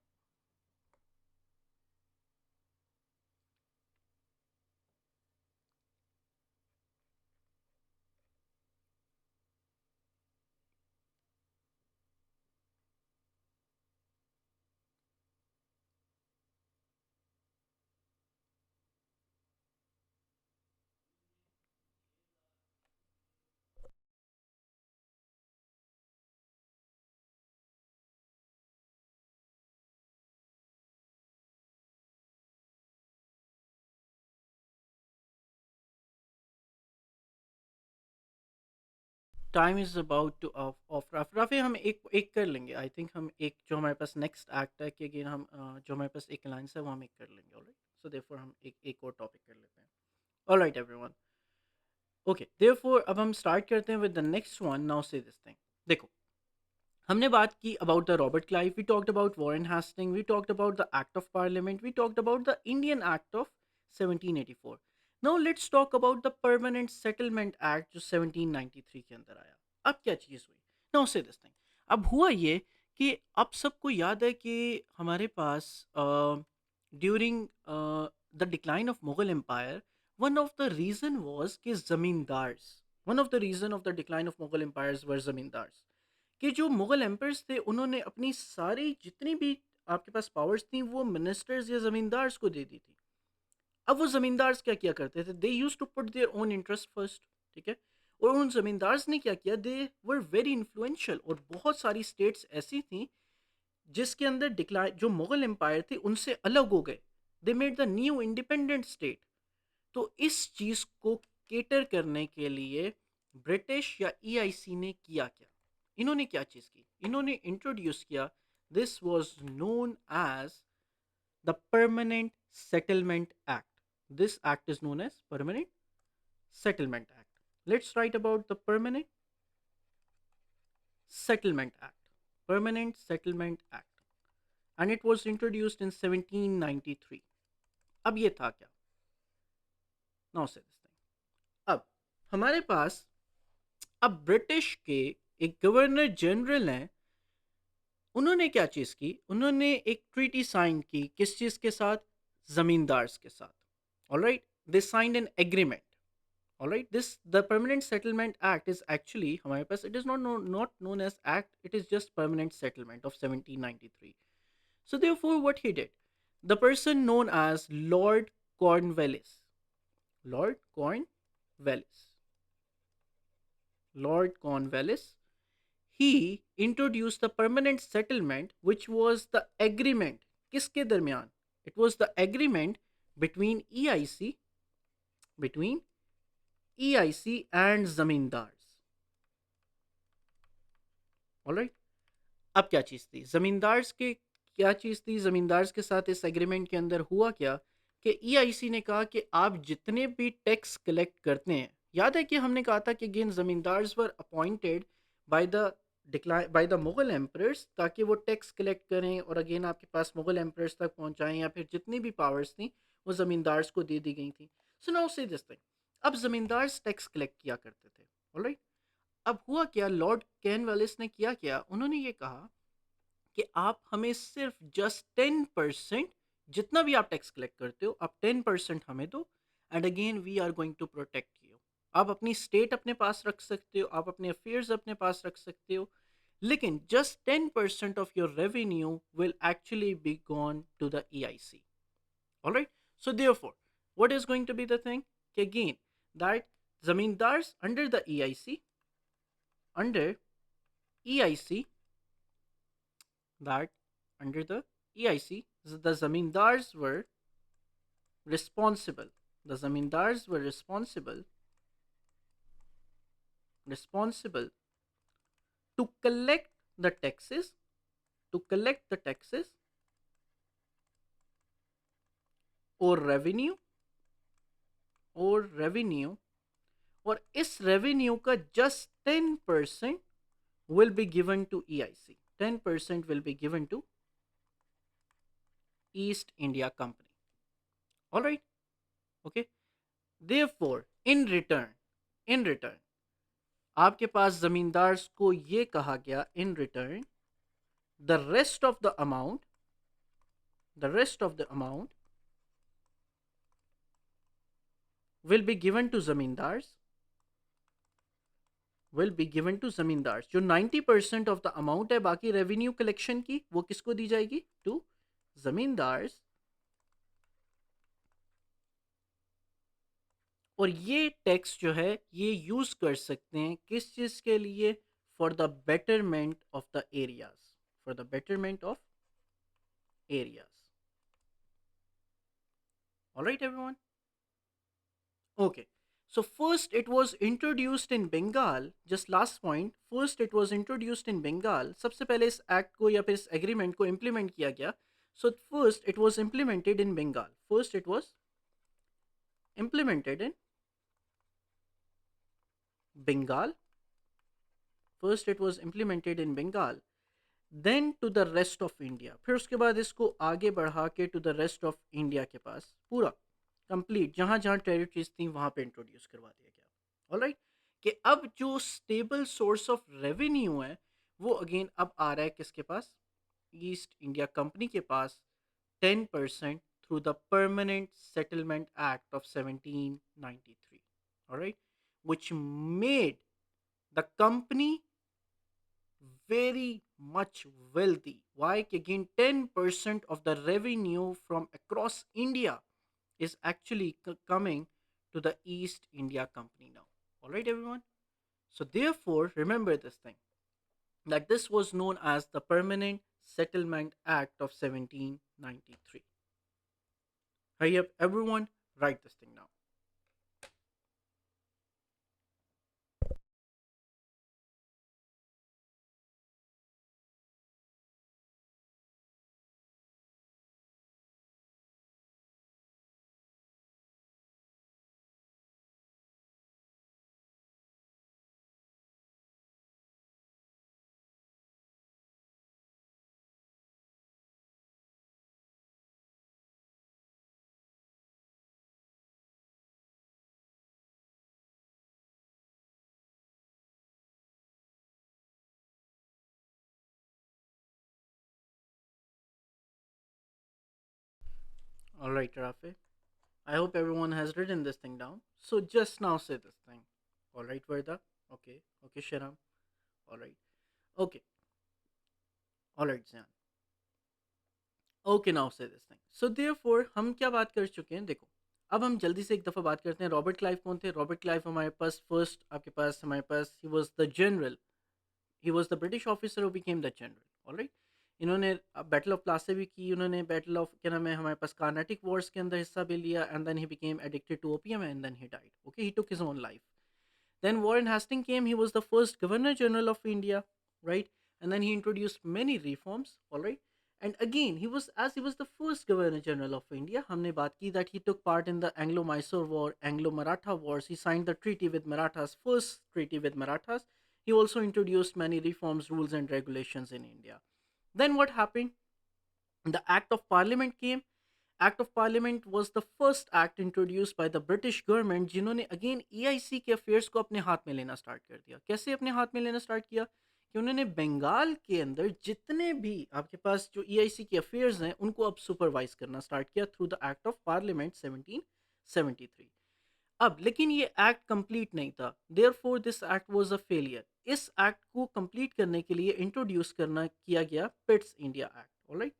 Time is about two of Rafe, हम एक कर लेंगे। I think हम एक जो हमारे पास next act है कि अगेन हम जो हमारे पास एक लाइन है वो हम एक कर लेंगे। ऑलराइट, सो देयरफॉर हम एक और टॉपिक कर लेते हैं। ऑलराइट एवरीवन, ओके, देयरफॉर अब हम स्टार्ट करते हैं with the next one. Now say this thing, देखो, हमने बात की about the Robert Clive, we talked about Warren Hasting, we talked about the act of parliament, we talked about the Indian act of 1784। Now let's talk about the permanent settlement act जो 1793 के अंदर आया। अब क्या चीज़ हुई? Now say this thing, अब हुआ ये कि अब सबको याद है कि हमारे पास during the decline of Mughal empire, one of the reason was कि zamindars, one of the reason of the decline of Mughal empires were zamindars, कि जो मुगल एम्पर्स थे उन्होंने अपनी सारी जितनी भी आपके पास पावर्स थी वो मिनिस्टर्स या जमींदार्स को दे दी थी। अब वो जमींदार्स क्या किया करते थे? They use to put their own interest first. ठीक है, और उन जमींदार्स ने क्या किया? दे वर वेरी इन्फ्लुएंशियल, और बहुत सारी स्टेट्स ऐसी थी जिसके अंदर डिक्लाइन जो मुगल एम्पायर थे उनसे अलग हो गए। They made the new independent state. तो इस चीज को केटर करने के लिए ब्रिटिश या ईआईसी ने किया क्या? इन्होंने क्या चीज की? इन्होंने इंट्रोड्यूस किया, this was known as the permanent settlement act. This act is known as permanent settlement act. Let's write about the permanent settlement act, permanent settlement act, and it was introduced in 1793। अब ये था क्या? Now say this thing, अब हमारे पास अब British के एक governor general हैं। उन्होंने क्या चीज़ की? उन्होंने एक ट्रीटी साइन की, किस चीज़ के साथ? ज़मींदार्स के साथ। Alright, they signed an agreement. Alright, this the permanent settlement act is actually हमारे पास, it is not known as act, it is just permanent settlement of 1793। So therefore what he did, the person known as Lord Cornwallis, Lord Cornwallis, Lord Cornwallis, he introduced the permanent settlement, which was the agreement, किसके दरमियान? It was the agreement between EIC, between EIC and zamindars. Alright, अब क्या चीज़ थी जमींदार्स के? क्या चीज़ थी जमींदार्स के साथ? इस एग्रीमेंट के अंदर हुआ क्या कि ईआईसी ने कहा कि आप जितने भी टैक्स कलेक्ट करते हैं, याद है कि हमने कहा था कि again zamindars were appointed by the decline by the Mughal emperors, ताकि वो टैक्स कलेक्ट करें और अगेन आपके पास मुगल एम्परर्स तक पहुंचाएं, या फिर जितनी भी पावर्स थी वो जमींदार्स को दे दी गई थी। So now say this thing, अब जमींदार्स टैक्स कलेक्ट किया करते थे। ऑलराइट, अब हुआ क्या? लॉर्ड कैनवालिस ने किया क्या? उन्होंने ये कहा कि आप हमें सिर्फ जस्ट 10%, जितना भी आप टैक्स कलेक्ट करते हो आप 10% हमें दो, and again we are going to protect you. आप अपनी स्टेट अपने पास रख सकते हो, आप अपने अफेयर्स अपने पास रख सकते हो, लेकिन just 10% of your revenue will actually be gone to the EIC. All right. So therefore, what is going to be the thing? Again, that zamindars under the EIC, under EIC, that under the EIC, the zamindars were responsible. The zamindars were responsible to collect the taxes, to collect the taxes or revenue, और revenue, और इस revenue का just 10% will be given to EIC. 10% will be given to East India Company. All right. Okay. Therefore, in return, आपके पास जमींदार को ये कहा गया in return, the rest of the amount, the rest of the amount will be given to zamindars, will be given to zamindars. जो 90% of the amount है बाकी revenue collection की, वो किसको दी जाएगी? To zamindars. और ये टैक्स जो है ये यूज कर सकते हैं किस चीज के लिए? For the betterment of the areas, for the betterment of areas. Alright everyone. Okay. So first it was introduced in Bengal. Just last point. First it was introduced in Bengal. सबसे पहले इस एक्ट को या फिर इस agreement को implement किया गया. So first it was implemented in Bengal. First it was implemented in Bengal. First it was implemented in Bengal. Then to the rest of India. फिर उसके बाद इसको आगे बढ़ा के to the rest of India के पास पूरा कंप्लीट जहाँ जहाँ टेरिटरीज थी वहाँ पे इंट्रोड्यूस करवा दिया गया. ऑलराइट. कि अब जो स्टेबल सोर्स ऑफ रेवेन्यू है वो अगेन अब आ रहा है किसके पास? ईस्ट इंडिया कंपनी के पास. 10% through the permanent settlement act of 1793. Alright. which made the company very much wealthy. Why? Again, 10% of the revenue from across India is actually coming to the East India Company now. All right, everyone. So, therefore, remember this thing that this was known as the Permanent Settlement Act of 1793. Hurry up, everyone, write this thing down. All right, Rafe. I hope everyone has written this thing down. So just now say this thing. All right, Verda. Okay. Okay, Sharam. All right. Okay. All right, Zan. Okay now say this thing. So therefore हम क्या बात कर चुके हैं? देखो, अब हम जल्दी से एक दफ़ा बात करते हैं. रॉबर्ट क्लाइव कौन थे? रॉबर्ट क्लाइव हमारे पास फर्स्ट, आपके पास हमारे पास he was the general. He was the British officer who became the general. Alright. इन्होंने बैटल ऑफ प्लासी भी की. उन्होंने बैटल ऑफ क्या नाम है हमारे पास कार्नाटिक वॉर्स के अंदर हिस्सा भी लिया. And then he became addicted to opium and then he died. Okay, he took his own life. Then Warren Hastings came. He was the first Governor General of India, right? And then he introduced many reforms, all right. And again, he was the first Governor General of India. हमने बात की that he took part in the Anglo-Mysore War, Anglo-Maratha Wars. He signed the treaty with Marathas, first treaty with Marathas. He also introduced many reforms, rules, and regulations in India. Then what happened? The Act of Parliament came. Act of Parliament was the first act introduced by the British government जिन्होंने again EIC के affairs को अपने हाथ में लेना start कर दिया. कैसे अपने हाथ में लेना स्टार्ट किया? कि उन्होंने बंगाल के अंदर जितने भी आपके पास जो EIC के अफेयर्स हैं उनको अब सुपरवाइज करना स्टार्ट किया through the act of parliament 1773. अब लेकिन ये एक्ट कंप्लीट नहीं था, therefore this act was a failure. इस एक्ट को कंप्लीट करने के लिए इंट्रोड्यूस करना किया गया Pitt's India act. Alright,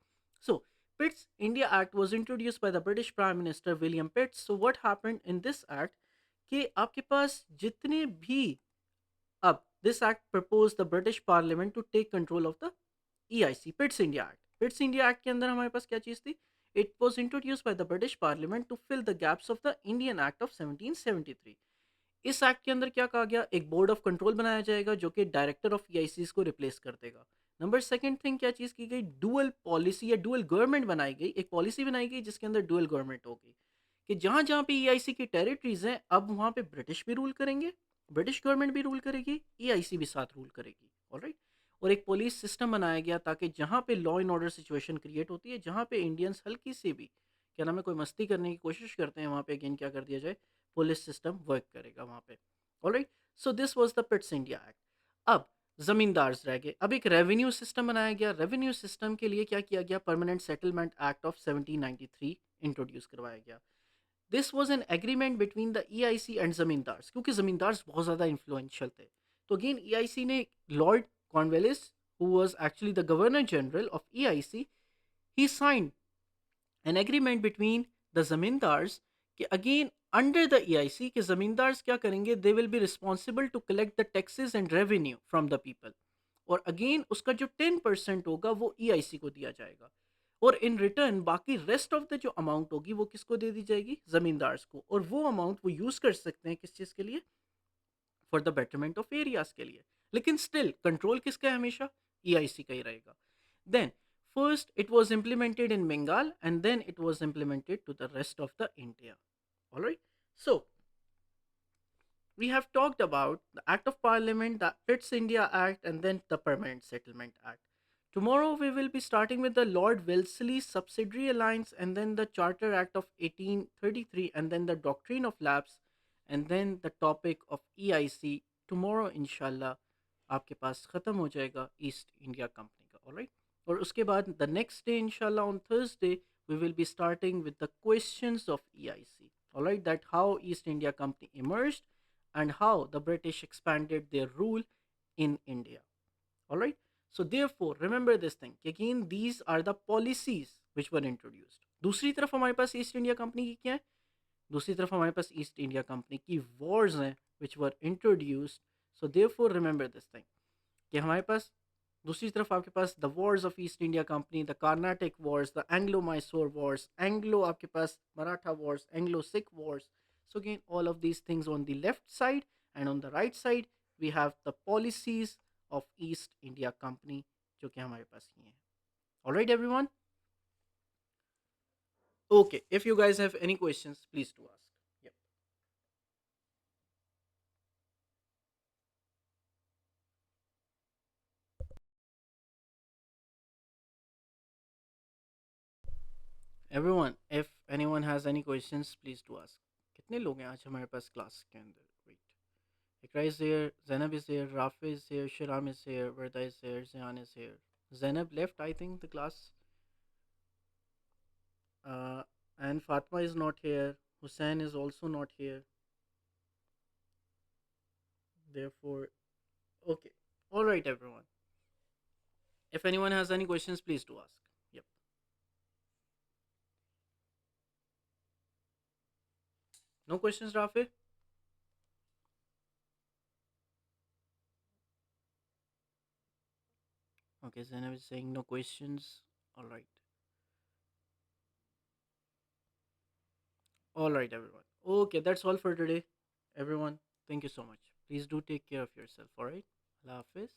so Pitt's India act was introduce by the British prime minister William Pitts. So what happened in this act कि आपके पास जितने भी, अब this act propose the British parliament to take control of the EIC, Pitt's India act. Pitt's India act के अंदर हमारे पास क्या चीज थी? It was introduce by the British parliament to fill the gaps of the Indian act of 1773। इस act के अंदर क्या कहा गया? एक बोर्ड ऑफ कंट्रोल बनाया जाएगा जो कि डायरेक्टर ऑफ EIC को रिप्लेस कर देगा। नंबर सेकंड थिंग क्या चीज की गई? डुअल पॉलिसी या डुअल गवर्नमेंट बनाई गई, एक पॉलिसी बनाई गई जिसके अंदर डुअल गवर्नमेंट होगी कि जहां जहां पे EIC की टेरिटरीज हैं अब वहां पे ब्रिटिश भी रूल करेंगे, ब्रिटिश गवर्नमेंट भी रूल करेगी, EIC भी साथ रूल करेगी। ऑलराइट, और एक पुलिस सिस्टम बनाया गया ताकि जहां पे law and order situation create होती है, जहां पे इंडियंस हल्की सी भी क्या नाम है कोई मस्ती करने की कोशिश करते हैं, वहां पे अगेन क्या कर दिया जाए, पुलिस सिस्टम वर्क करेगा वहां पे। Alright, so this was the Pitt's India act. अब जमींदार्स रह गए, अब एक रेवेन्यू सिस्टम बनाया गया। रेवेन्यू सिस्टम के लिए क्या किया गया? Permanent settlement act of 1793 introduce करवाया गया। This was an agreement between the EIC and zamindars, क्योंकि जमींदार्स बहुत ज़्यादा इन्फ्लुएंशियल थे। तो अगेन EIC ने Lord Cornwallis, who was actually the governor general of EIC, he signed an agreement between the zamindars कि अगेन अंडर द EIC के जमींदार्स क्या करेंगे? They will be responsible to collect the taxes and revenue from the people. और again उसका जो 10% होगा वो EIC को दिया जाएगा, और इन रिटर्न बाकी रेस्ट ऑफ द जो अमाउंट होगी वो किसको दे दी जाएगी? जमींदार्स को। और वो अमाउंट वो यूज कर सकते हैं किस चीज के लिए? For the betterment of areas के लिए। लेकिन स्टिल कंट्रोल किसका है? हमेशा EIC का ही रहेगा। Then first it was implemented in Bengal and then it was implemented to the rest of the India. All right, so we have talked about the Act of Parliament, the Pitt's India Act, and then the Permanent Settlement Act. Tomorrow we will be starting with the Lord Wellesley Subsidiary Alliance, and then the Charter Act of 1833, and then the Doctrine of Lapse, and then the topic of EIC. Tomorrow, inshallah, आपके पास ख़त्म हो जाएगा east India company का। Alright, और उसके बाद the next day इंशाल्लाह on Thursday we will be starting with the questions of EIC. All right, that how East India Company emerged and how the British expanded their rule in India. All right, so therefore remember this thing again, these are the policies which were introduced. दूसरी तरफ हमारे पास east India company की क्या है? दूसरी तरफ हमारे पास east India company की वॉर्स हैं which were introduced. So therefore remember this thing कि हमारे पास दूसरी तरफ आपके पास the wars of East India company, the Carnatic wars, the Anglo Mysore wars, Anglo आपके पास Maratha wars, Anglo Sikh wars. So again all of these things on the left side, and on the right side we have the policies of East India company जो कि हमारे पास ये हैं। Alright everyone, okay, if you guys have any questions please to ask. Everyone, if anyone has any questions please to ask. कितने लोग हैं आज हमारे पास क्लास के अंदर? Wait, Ikra is here, Zainab is here, Rafi is here, Shiram is here, Verda is here, Zihan is here. Zainab left, I think, the class. And Fatma is not here. Hussein is also not here. Therefore, okay. All right, everyone. If anyone has any questions, please do ask. Yep. No questions, Rafi? Okay, Zainab is saying no questions. All right. All right, everyone. Okay, that's all for today. Everyone, thank you so much. Please do take care of yourself. All right. Allah Hafiz.